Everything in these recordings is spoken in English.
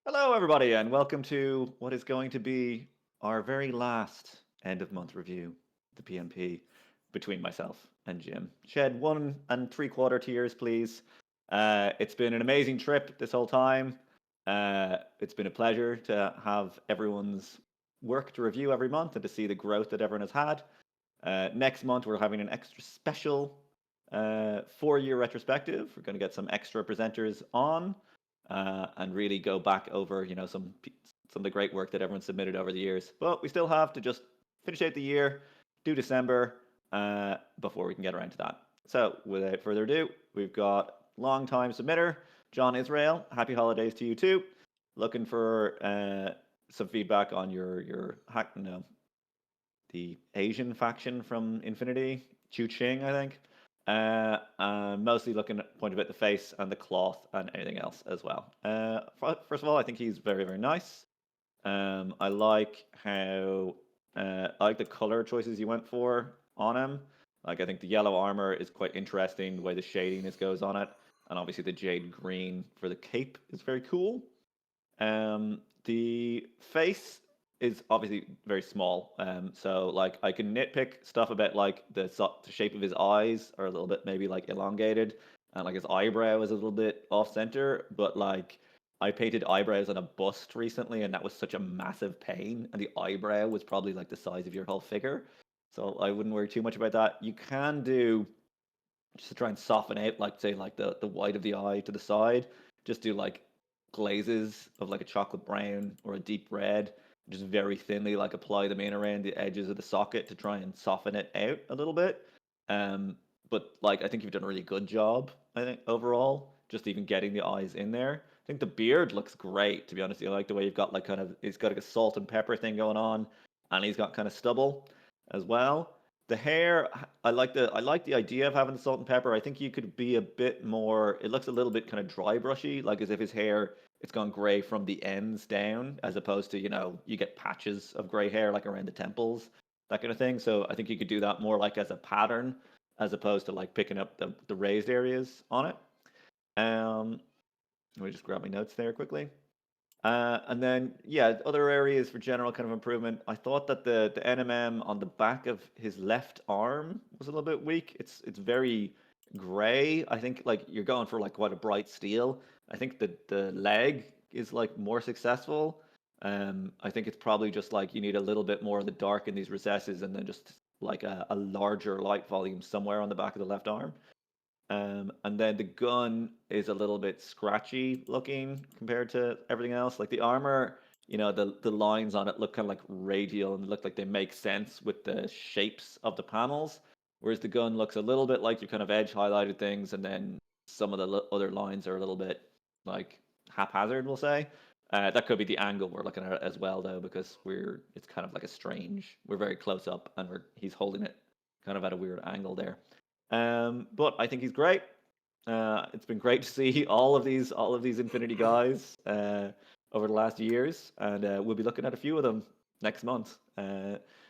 Hello, everybody, and welcome to what is going to be our very last end of month review, the PmP, between myself and Jim. Shed 1 3/4 tears, please. It's been an amazing trip this whole time. It's been a pleasure to have everyone's work to review every month and to see the growth that everyone has had. Next month, we're having an extra special 4-year retrospective. We're going to get some extra presenters on and really go back over, some of the great work that everyone submitted over the years. But we still have to just finish out the year, do December before we can get around to that. So, without further ado, we've got long-time submitter John Israel. Happy holidays to you too. Looking for some feedback on your hack. No, the Asian faction from Infinity, Chu Ching, I think. Mostly looking at point about the face and the cloth and anything else as well. First of all, I think he's very, very nice. I like how I like the color choices you went for on him. Like I think the yellow armor is quite interesting, the way the shadiness goes on it, and obviously the jade green for the cape is very cool. The face is obviously very small. So like I can nitpick stuff about like the shape of his eyes are a little bit maybe like elongated, and like his eyebrow is a little bit off center. But like I painted eyebrows on a bust recently, and that was such a massive pain, and the eyebrow was probably like the size of your whole figure. So I wouldn't worry too much about that. You can do just to try and soften out, like say like the white of the eye to the side. Just do like glazes of like a chocolate brown or a deep red. Just very thinly like apply them in around the edges of the socket to try and soften it out a little bit. Um, but like I think you've done a really good job. I think overall, just even getting the eyes in there. I think the beard looks great. To be honest, I like the way you've got like kind of he's got like a salt and pepper thing going on, and he's got kind of stubble as well. The hair, I like the idea of having the salt and pepper. I think you could be a bit more. It looks a little bit kind of dry brushy, like as if his hair it's gone grey from the ends down, as opposed to you get patches of grey hair like around the temples, that kind of thing. So I think you could do that more like as a pattern, as opposed to like picking up the raised areas on it. Um, Let me just grab my notes there quickly. And then, yeah, other areas for general kind of improvement. I thought that the NMM on the back of his left arm was a little bit weak. It's very gray. I think like you're going for like quite a bright steel. I think the leg is like more successful. I think it's probably just like you need a little bit more of the dark in these recesses, and then just like a larger light volume somewhere on the back of the left arm. And then the gun is a little bit scratchy looking compared to everything else. Like the armor, the lines on it look kind of like radial and look like they make sense with the shapes of the panels. Whereas the gun looks a little bit like you kind of edge highlighted things, and then some of the other lines are a little bit like haphazard, we'll say. That could be the angle we're looking at it as well, though, because it's kind of like a strange. We're very close up, and he's holding it kind of at a weird angle there. But I think he's great. It's been great to see all of these Infinity guys over the last years, and we'll be looking at a few of them next month.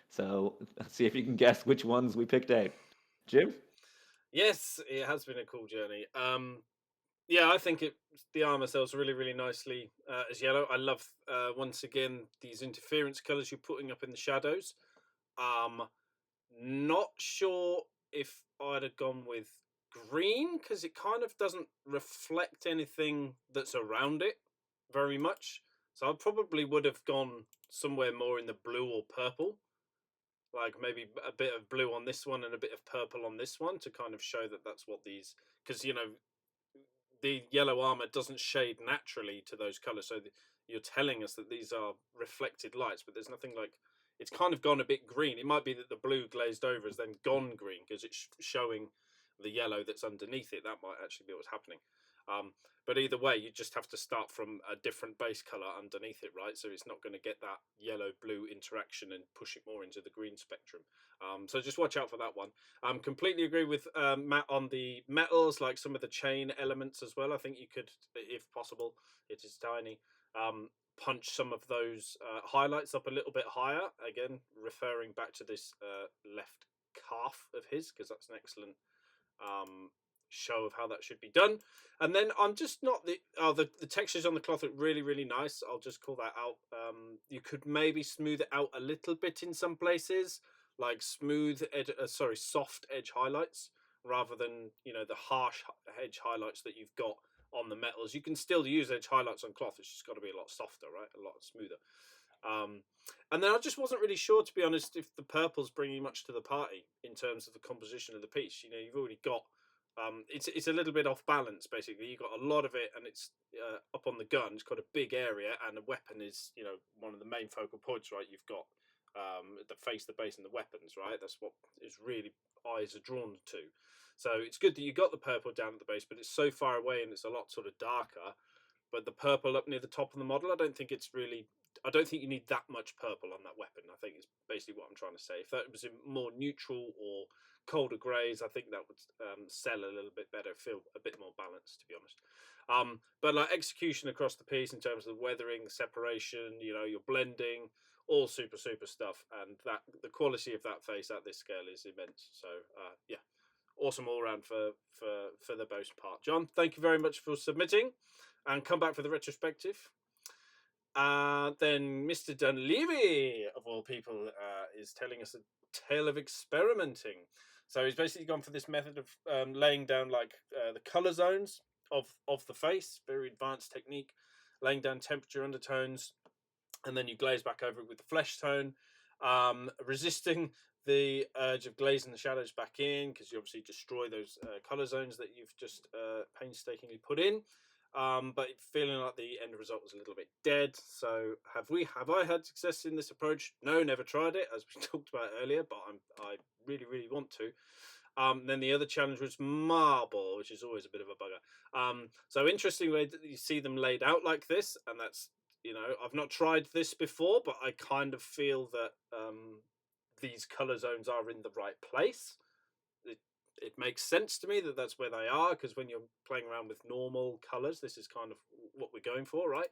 So let's see if you can guess which ones we picked out. Jim? Yes, it has been a cool journey. Yeah, I think the armor sells really, really nicely as yellow. I love once again these interference colors you're putting up in the shadows. Um, Not sure if I'd have gone with green because it kind of doesn't reflect anything that's around it very much. So I probably would have gone somewhere more in the blue or purple, like maybe a bit of blue on this one and a bit of purple on this one to kind of show that that's what these, because the yellow armor doesn't shade naturally to those colors, so you're telling us that these are reflected lights, but there's nothing like, it's kind of gone a bit green. It might be that the blue glazed over has then gone green because it's showing the yellow that's underneath it. That might actually be what's happening. But either way, you just have to start from a different base color underneath it, right? So it's not going to get that yellow blue interaction and push it more into the green spectrum. So just watch out for that one. Completely agree with Matt on the metals, like some of the chain elements as well. I think you could, if possible, it is tiny, punch some of those highlights up a little bit higher. Again, referring back to this left calf of his, because that's an excellent um, show of how that should be done. And then I'm just not the textures on the cloth look really really nice. I'll just call that out. You could maybe smooth it out a little bit in some places, like soft edge highlights rather than the harsh edge highlights that you've got on the metals. You can still use edge highlights on cloth. It's just got to be a lot softer, right? A lot smoother. And then I just wasn't really sure, to be honest, if the purple's bringing much to the party in terms of the composition of the piece. You've already got it's a little bit off balance. Basically, you've got a lot of it, and it's up on the gun. It's got a big area, and the weapon is one of the main focal points, right? You've got the face, the base, and the weapons, right? That's what is really eyes are drawn to. So it's good that you got the purple down at the base, but it's so far away and it's a lot sort of darker. But the purple up near the top of the model, I don't think you need that much purple on that weapon. I think is basically what I'm trying to say. If that was in more neutral or colder greys, I think that would sell a little bit better, feel a bit more balanced, to be honest. But like execution across the piece in terms of the weathering, the separation, your blending, all super stuff, and that the quality of that face at this scale is immense. So yeah, awesome all round for the most part. John, thank you very much for submitting, and come back for the retrospective. Then Mr. Dunleavy, of all people, is telling us a tale of experimenting. So he's basically gone for this method of laying down like the color zones of the face, very advanced technique, laying down temperature undertones, and then you glaze back over it with the flesh tone, resisting the urge of glazing the shadows back in, because you obviously destroy those color zones that you've just painstakingly put in. But feeling like the end result was a little bit dead. So have I had success in this approach? No, never tried it, as we talked about earlier, but I really want to. Then the other challenge was marble, which is always a bit of a bugger. So interestingly, you see them laid out like this, and that's I've not tried this before, but I kind of feel that these color zones are in the right place. It makes sense to me that that's where they are, because when you're playing around with normal colors, this is kind of what we're going for, right?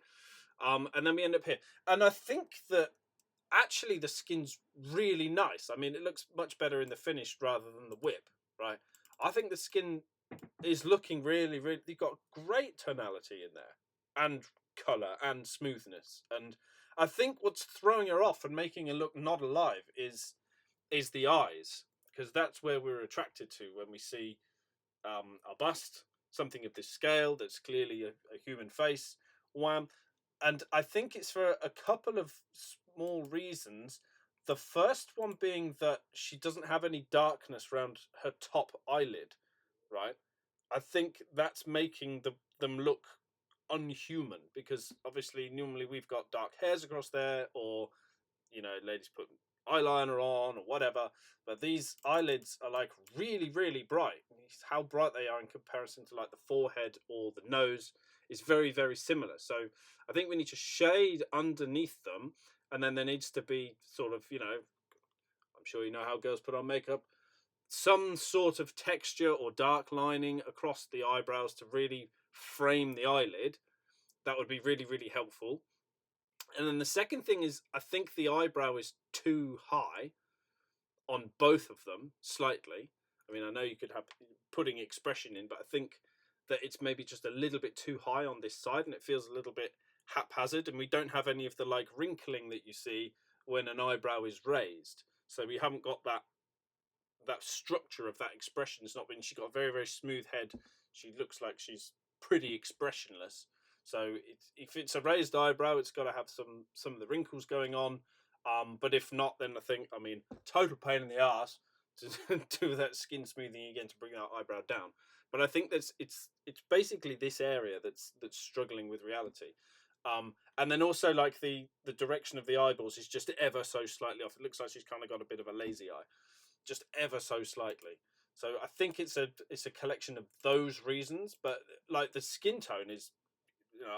And then we end up here, and I think that actually the skin's really nice. I mean, it looks much better in the finish rather than the whip, right? I think the skin is looking really you've got great tonality in there, and color and smoothness, and I think what's throwing her off and making her look not alive is the eyes, because that's where we're attracted to when we see a bust, something of this scale that's clearly a human face. Wham! And I think it's for a couple of small reasons. The first one being that she doesn't have any darkness around her top eyelid, right? I think that's making them look unhuman, because obviously normally we've got dark hairs across there, or ladies put eyeliner on or whatever, but these eyelids are like really bright. How bright they are in comparison to like the forehead or the nose is very similar. So I think we need to shade underneath them, and then there needs to be sort of I'm sure you know how girls put on makeup, some sort of texture or dark lining across the eyebrows to really frame the eyelid. That would be really helpful. And then the second thing is, I think the eyebrow is too high on both of them, slightly. I mean, I know you could have putting expression in, but I think that it's maybe just a little bit too high on this side, and it feels a little bit haphazard, and we don't have any of the like wrinkling that you see when an eyebrow is raised. So we haven't got that structure of that expression. It's not been. She's got a very smooth head. She looks like she's pretty expressionless. So if it's a raised eyebrow, it's got to have some of the wrinkles going on. But if not, then I mean, total pain in the ass to do that skin smoothing again to bring that eyebrow down. But I think it's basically this area that's struggling with reality. And then also like the direction of the eyeballs is just ever so slightly off. It looks like she's kind of got a bit of a lazy eye, just ever so slightly. So I think it's a collection of those reasons. But like the skin tone is,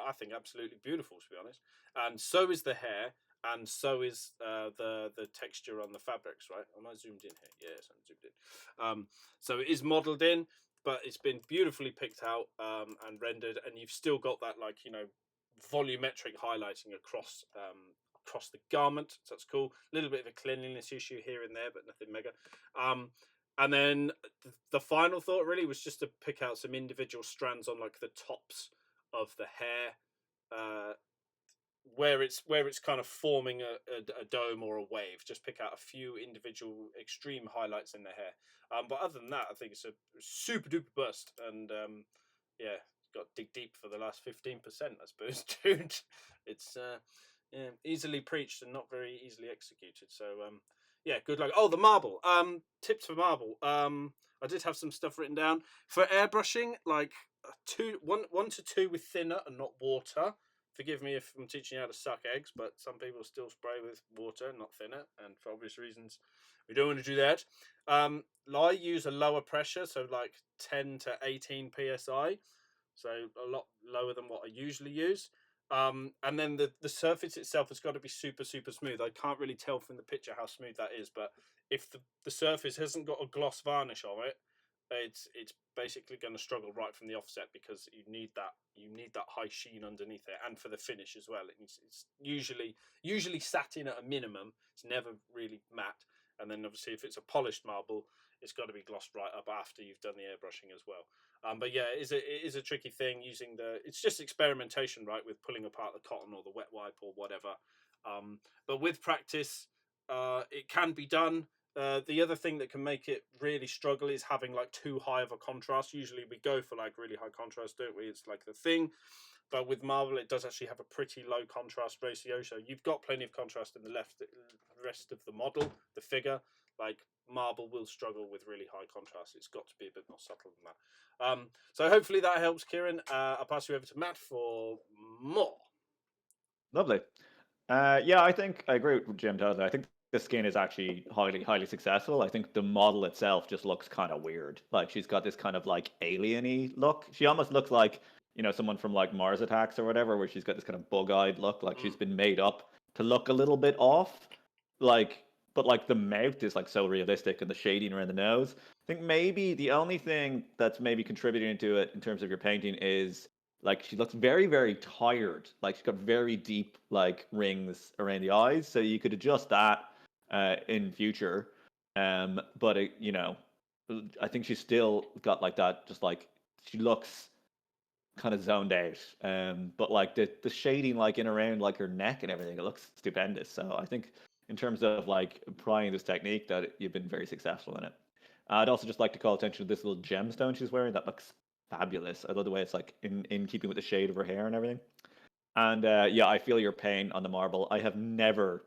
I think absolutely beautiful, to be honest. And so is the hair, and so is the texture on the fabrics, right? Am I zoomed in here? Yes, I'm zoomed in. So it is modelled in, but it's been beautifully picked out and rendered, and you've still got that like volumetric highlighting across the garment. So that's cool. A little bit of a cleanliness issue here and there, but nothing mega. And then the final thought really was just to pick out some individual strands on like the tops of the hair, uh, where it's kind of forming a dome or a wave. Just pick out a few individual extreme highlights in the hair. But other than that, I think it's a super duper bust, and yeah, got to dig deep for the last 15%, I suppose, dude. It's yeah, easily preached and not very easily executed. So yeah, good luck. Oh, the marble. Tips for marble. I did have some stuff written down for airbrushing, like one to two with thinner and not water. Forgive me if I'm teaching you how to suck eggs, but some people still spray with water, not thinner, and for obvious reasons, we don't want to do that. I use a lower pressure, so like 10 to 18 psi, so a lot lower than what I usually use. And then the surface itself has got to be super super smooth. I can't really tell from the picture how smooth that is, but if the surface hasn't got a gloss varnish on it, it's basically going to struggle right from the offset, because you need that high sheen underneath it, and for the finish as well. It's usually satin at a minimum. It's never really matte, and then obviously if it's a polished marble, it's got to be glossed right up after you've done the airbrushing as well. But yeah, it is a tricky thing using it's just experimentation, right, with pulling apart the cotton or the wet wipe or whatever. But with practice, it can be done. The other thing that can make it really struggle is having like too high of a contrast. Usually we go for like really high contrast, don't we? It's like the thing. But with marble, it does actually have a pretty low contrast ratio. So you've got plenty of contrast in the rest of the model, the figure. Like marble will struggle with really high contrast. It's got to be a bit more subtle than that. So hopefully that helps, Kieran. I'll pass you over to Matt for more. Lovely. Yeah, I think I agree with Jim totally. I think the skin is actually highly successful. I think the model itself just looks kind of weird. Like she's got this kind of like alien-y look. She almost looks like, someone from like Mars Attacks or whatever, where she's got this kind of bug-eyed look, like Mm. she's been made up to look a little bit off. Like, but like the mouth is like so realistic and the shading around the nose. I think maybe the only thing that's maybe contributing to it in terms of your painting is like she looks very tired. Like she's got very deep like rings around the eyes, so you could adjust that in future. But I think she's still got like that. Just like she looks kind of zoned out. But like the shading like in around like her neck and everything, it looks stupendous. So I think in terms of like applying this technique, that you've been very successful in it. I'd also just like to call attention to this little gemstone she's wearing. That looks fabulous. I love the way it's like in keeping with the shade of her hair and everything. And yeah, I feel your pain on the marble. I have never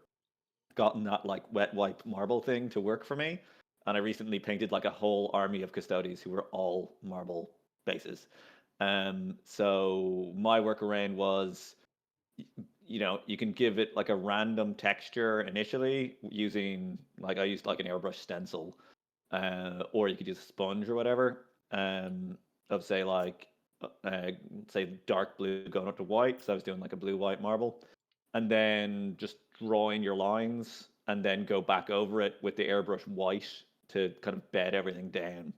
gotten that like wet wipe marble thing to work for me. And I recently painted like a whole army of custodies who were all marble bases. So my workaround was, you can give it like a random texture initially using like I used like an airbrush stencil, or you could use a sponge or whatever, of say like say dark blue going up to white. So I was doing like a blue white marble, and then just drawing your lines, and then go back over it with the airbrush white to kind of bed everything down.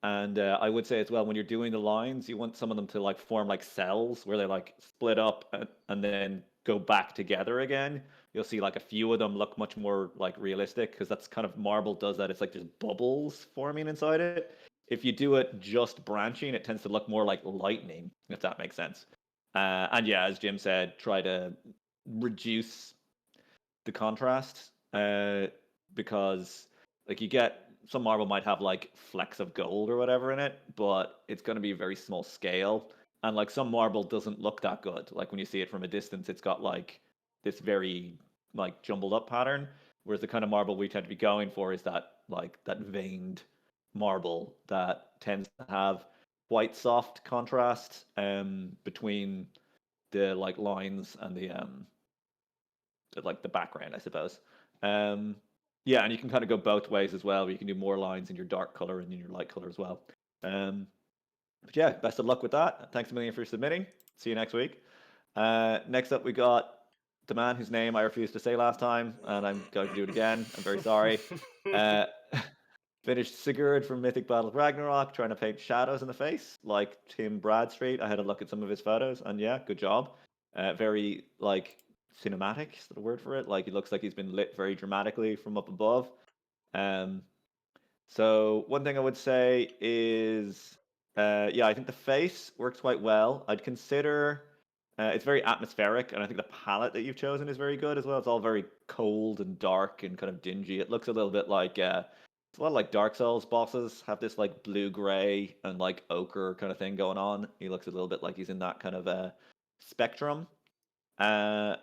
And I would say as well, when you're doing the lines, you want some of them to like form like cells where they like split up and then go back together again. You'll see like a few of them look much more like realistic, because that's kind of marble does that. It's like there's bubbles forming inside it. If you do it just branching, it tends to look more like lightning, if that makes sense. And yeah, as Jim said, try to reduce the contrast, because like you get some marble might have like flecks of gold or whatever in it, but it's going to be a very small scale. And like some marble doesn't look that good. Like when you see it from a distance, it's got like this very like jumbled up pattern. Whereas the kind of marble we tend to be going for is that like that veined marble that tends to have quite soft contrast between the like lines and like the background, I suppose. Um, yeah, and you can kind of go both ways as well. Where you can do more lines in your dark color and in your light color as well. Um, but yeah, best of luck with that. Thanks a million for submitting. See you next week. Next up, we got the man whose name I refused to say last time, and I'm going to do it again. I'm very sorry. Uh, Finished Sigurd from Mythic Battle of Ragnarok, trying to paint shadows in the face like Tim Bradstreet. I had a look at some of his photos, and yeah, good job. Very like cinematic is the word for it. Like he looks like he's been lit very dramatically from up above. Um, So one thing I would say is, yeah, I think the face works quite well. I'd consider it's very atmospheric, and I think the palette that you've chosen is very good as well. It's all very cold and dark and kind of dingy. It looks a little bit like it's a lot like Dark Souls bosses have this like blue gray and like ochre kind of thing going on. He looks a little bit like he's in that kind of spectrum. Uh,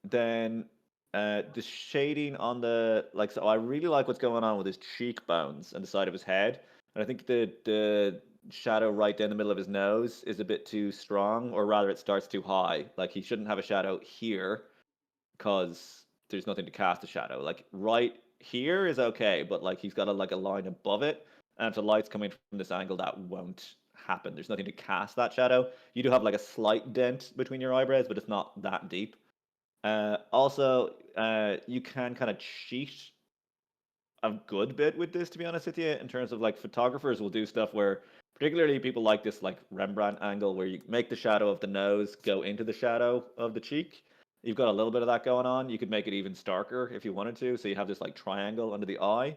then the shading on the like, so I really like what's going on with his cheekbones and the side of his head. And I think the shadow right down the middle of his nose is a bit too strong, or rather it starts too high. Like he shouldn't have a shadow here because there's nothing to cast a shadow. Like right here is okay, but like he's got a line above it, and if the light's coming from this angle, that won't happen. There's nothing to cast that shadow. You do have like a slight dent between your eyebrows, but it's not that deep. Also, you can kind of cheat a good bit with this, to be honest with you, in terms of like photographers will do stuff where, particularly people like this like Rembrandt angle, where you make the shadow of the nose go into the shadow of the cheek. You've got a little bit of that going on. You could make it even starker if you wanted to, so you have this like triangle under the eye.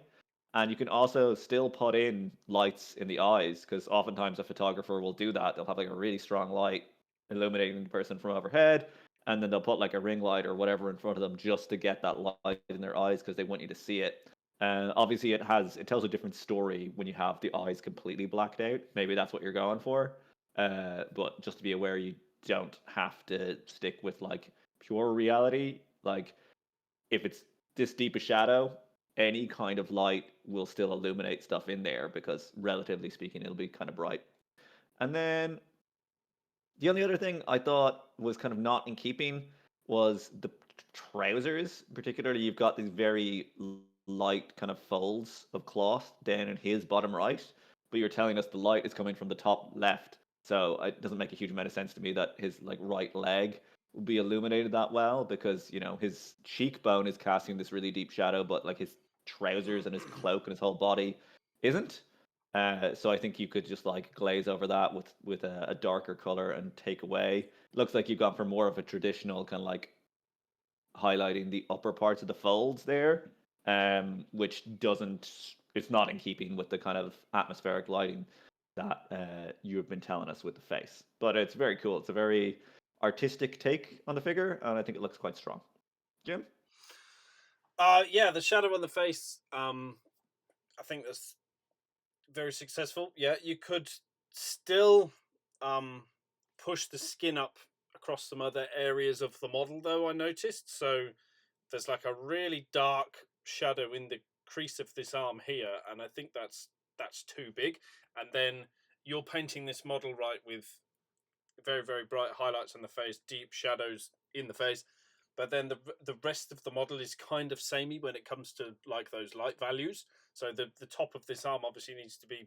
And you can also still put in lights in the eyes, because oftentimes a photographer will do that. They'll have like a really strong light illuminating the person from overhead, and then they'll put like a ring light or whatever in front of them just to get that light in their eyes because they want you to see it. And obviously, it tells a different story when you have the eyes completely blacked out. Maybe that's what you're going for. But just to be aware, you don't have to stick with like pure reality. Like if it's this deep a shadow, any kind of light will still illuminate stuff in there because, relatively speaking, it'll be kind of bright. And then the only other thing I thought was kind of not in keeping was the trousers. Particularly, you've got these very light kind of folds of cloth down in his bottom right, but you're telling us the light is coming from the top left. So it doesn't make a huge amount of sense to me that his like right leg will be illuminated that well because his cheekbone is casting this really deep shadow, but like his trousers and his cloak and his whole body isn't. So I think you could just like glaze over that with a darker color and take away. Looks like you've gone for more of a traditional kind of like highlighting the upper parts of the folds there, which doesn't. It's not in keeping with the kind of atmospheric lighting that you've been telling us with the face. But it's very cool. It's a very artistic take on the figure, and I think it looks quite strong. Jim? Yeah, the shadow on the face. I think that's very successful. Yeah, you could still um push the skin up across some other areas of the model, though. I noticed so there's like a really dark shadow in the crease of this arm here, and I think that's too big. And then you're painting this model right with very very bright highlights on the face, deep shadows in the face, but then the rest of the model is kind of samey when it comes to like those light values. So the top of this arm obviously needs to be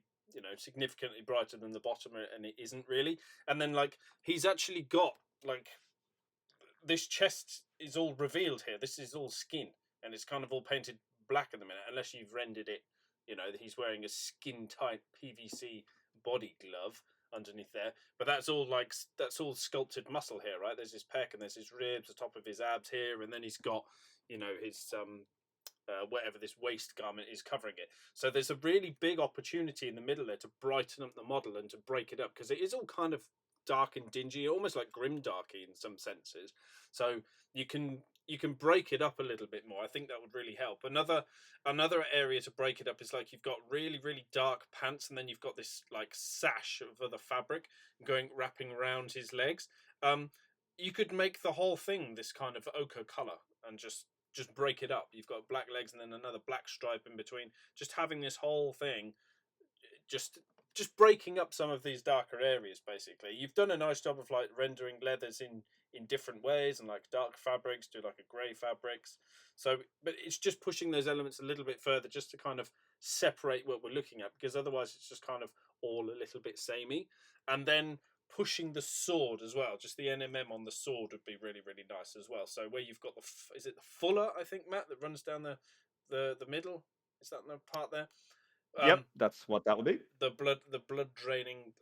significantly brighter than the bottom, and it isn't really. And then like he's actually got like this chest is all revealed here. This is all skin, and it's kind of all painted black at the minute, unless you've rendered it. He's wearing a skin tight PVC body glove underneath there, but that's all sculpted muscle here, right? There's his pec and there's his ribs, the top of his abs here, and then he's got his whatever this waist garment is covering it. So there's a really big opportunity in the middle there to brighten up the model and to break it up, because it is all kind of dark and dingy, almost like grim darky in some senses. So you can break it up a little bit more. I think that would really help. Another area to break it up is like you've got really really dark pants, and then you've got this like sash of other fabric going wrapping around his legs. You could make the whole thing this kind of ochre color and just break it up. You've got black legs and then another black stripe in between. Just having this whole thing, just just breaking up some of these darker areas. Basically, you've done a nice job of like rendering leathers in different ways, and like dark fabrics do like a grey fabrics. So, but it's just pushing those elements a little bit further, just to kind of separate what we're looking at, because otherwise it's just kind of all a little bit samey. And then pushing the sword as well, just the NMM on the sword would be really really nice as well. So where you've got is it the fuller, I think, Matt, that runs down the middle, is that the part there? Yep, um that's what that would be. the blood draining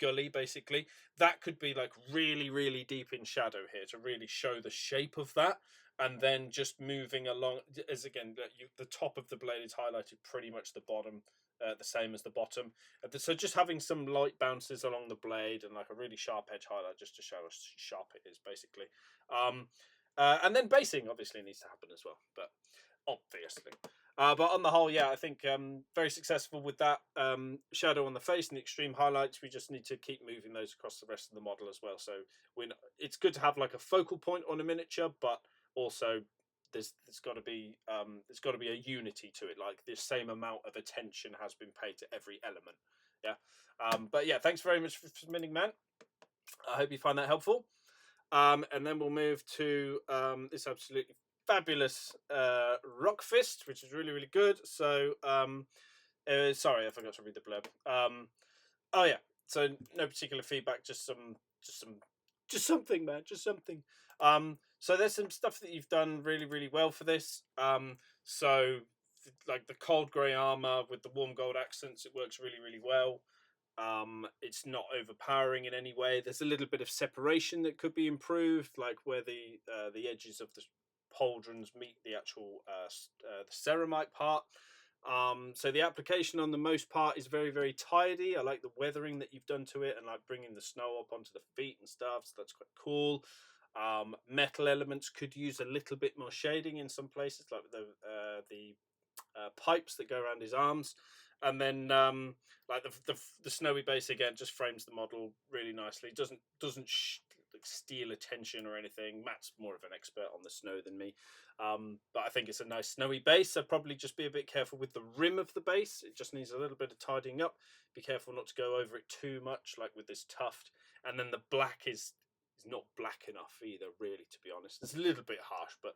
gully basically. That could be like really, really deep in shadow here to really show the shape of that. And then just moving along, as again, the top of the blade is highlighted pretty much the bottom, the same as the bottom. So just having some light bounces along the blade and like a really sharp edge highlight just to show how sharp it is, basically. Um, and then basing obviously needs to happen as well, but obviously. But on the whole, yeah, I think very successful with that shadow on the face and the extreme highlights. We just need to keep moving those across the rest of the model as well. So it's good to have like a focal point on a miniature, but also there's got to be a unity to it. Like the same amount of attention has been paid to every element. Yeah. But yeah, thanks very much for submitting, man. I hope you find that helpful. And then we'll move to this absolutely fabulous Rock Fist, which is really, really good. So, sorry, I forgot to read the blurb. Oh yeah, so no particular feedback, just something, man, just something. So there's some stuff that you've done really, really well for this. So like the cold grey armor with the warm gold accents, it works really, really well. It's not overpowering in any way. There's a little bit of separation that could be improved, like where the edges of the pauldrons meet the actual the ceramite part. So the application on the most part is very, very tidy. I like the weathering that you've done to it and like bringing the snow up onto the feet and stuff. So that's quite cool. Metal elements could use a little bit more shading in some places, like the pipes that go around his arms, and then like the snowy base again just frames the model really nicely. Doesn't like steal attention or anything. Matt's more of an expert on the snow than me, but I think it's a nice snowy base. I'd probably just be a bit careful with the rim of the base. It just needs a little bit of tidying up. Be careful not to go over it too much, like with this tuft. And then the black is not black enough either, really, to be honest. It's a little bit harsh, but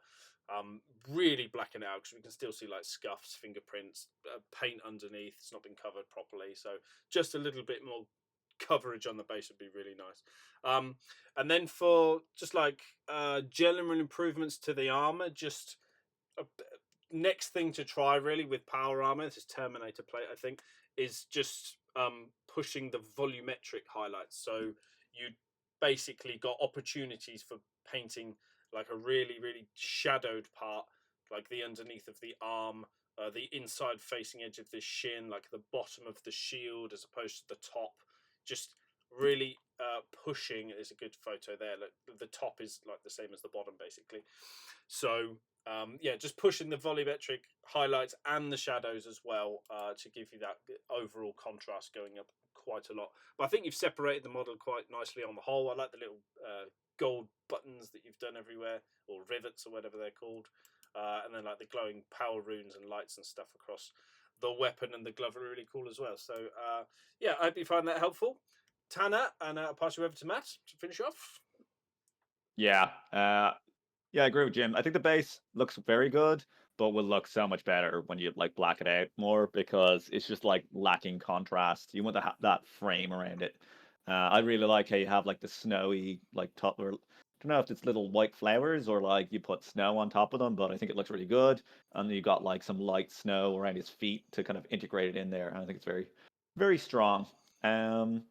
really blacken it out because we can still see like scuffs, fingerprints, paint underneath. It's not been covered properly, so just a little bit more coverage on the base would be really nice. And then for just like general improvements to the armor, just a next thing to try really with power armor, this is Terminator plate, I think, is just pushing the volumetric highlights. So you basically got opportunities for painting like a really, really shadowed part, like the underneath of the arm, the inside facing edge of the shin, like the bottom of the shield as opposed to the top. Just really pushing is a good photo there. Like the top is like the same as the bottom basically. So yeah, just pushing the volumetric highlights and the shadows as well to give you that overall contrast going up quite a lot. But I think you've separated the model quite nicely on the whole. I like the little gold buttons that you've done everywhere, or rivets or whatever they're called, and then like the glowing power runes and lights and stuff across the weapon and the glove are really cool as well. So yeah, I hope you find that helpful, Tanner, and I'll pass you over to Matt to finish off. Yeah. Yeah, I agree with Jim. I think the base looks very good, but will look so much better when you like black it out more because it's just like lacking contrast. You want to have that frame around it. I really like how you have like the snowy like top or I don't know if it's little white flowers or like you put snow on top of them, but I think it looks really good. And you got like some light snow around his feet to kind of integrate it in there. And I think it's very, very strong. Um,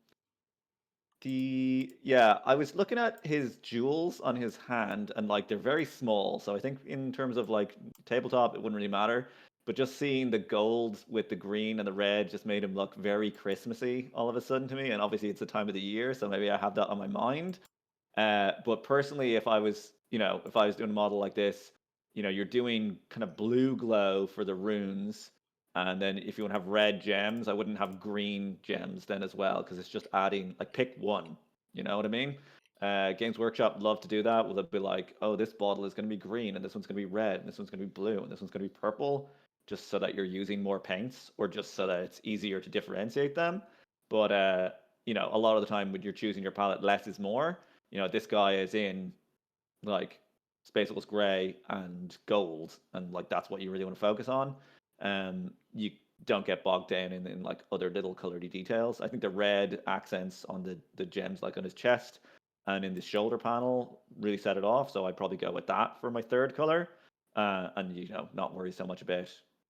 I was looking at his jewels on his hand and like they're very small. So I think in terms of like tabletop, it wouldn't really matter. But just seeing the gold with the green and the red just made him look very Christmassy all of a sudden to me. And obviously it's the time of the year, so maybe I have that on my mind. But personally, if I was, if I was doing a model like this, you're doing kind of blue glow for the runes, and then if you want to have red gems, I wouldn't have green gems then as well, because it's just adding, like, pick one. You know what I mean? Games Workshop love to do that. Well, they'll be like, oh, this bottle is going to be green, and this one's going to be red, and this one's going to be blue, and this one's going to be purple, just so that you're using more paints, or just so that it's easier to differentiate them. But, a lot of the time when you're choosing your palette, less is more. This guy is in like Space Wolf's Grey and Gold, and like that's what you really want to focus on. You don't get bogged down in like other little colory details. I think the red accents on the gems like on his chest and in the shoulder panel really set it off. So I'd probably go with that for my third color, and not worry so much about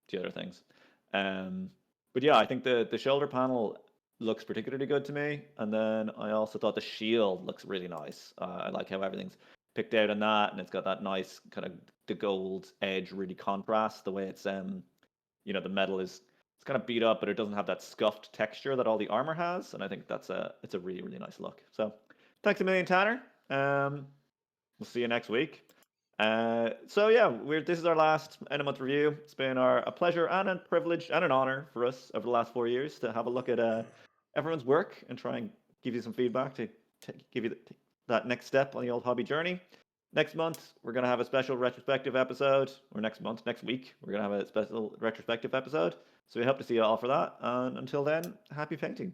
the other things. But yeah, I think the shoulder panel looks particularly good to me. And then I also thought the shield looks really nice. I like how everything's picked out on that, and it's got that nice kind of the gold edge really contrasts the way it's the metal is it's kind of beat up, but it doesn't have that scuffed texture that all the armor has, and I think it's a really really nice look. So thanks a million, Tanner. We'll see you next week. So yeah, this is our last end of month review. It's been a pleasure and a privilege and an honor for us over the last 4 years to have a look at everyone's work and try and give you some feedback to give you that next step on the old hobby journey. Next month we're gonna have a special retrospective episode, or next week we're gonna have a special retrospective episode. So we hope to see you all for that. And until then, happy painting.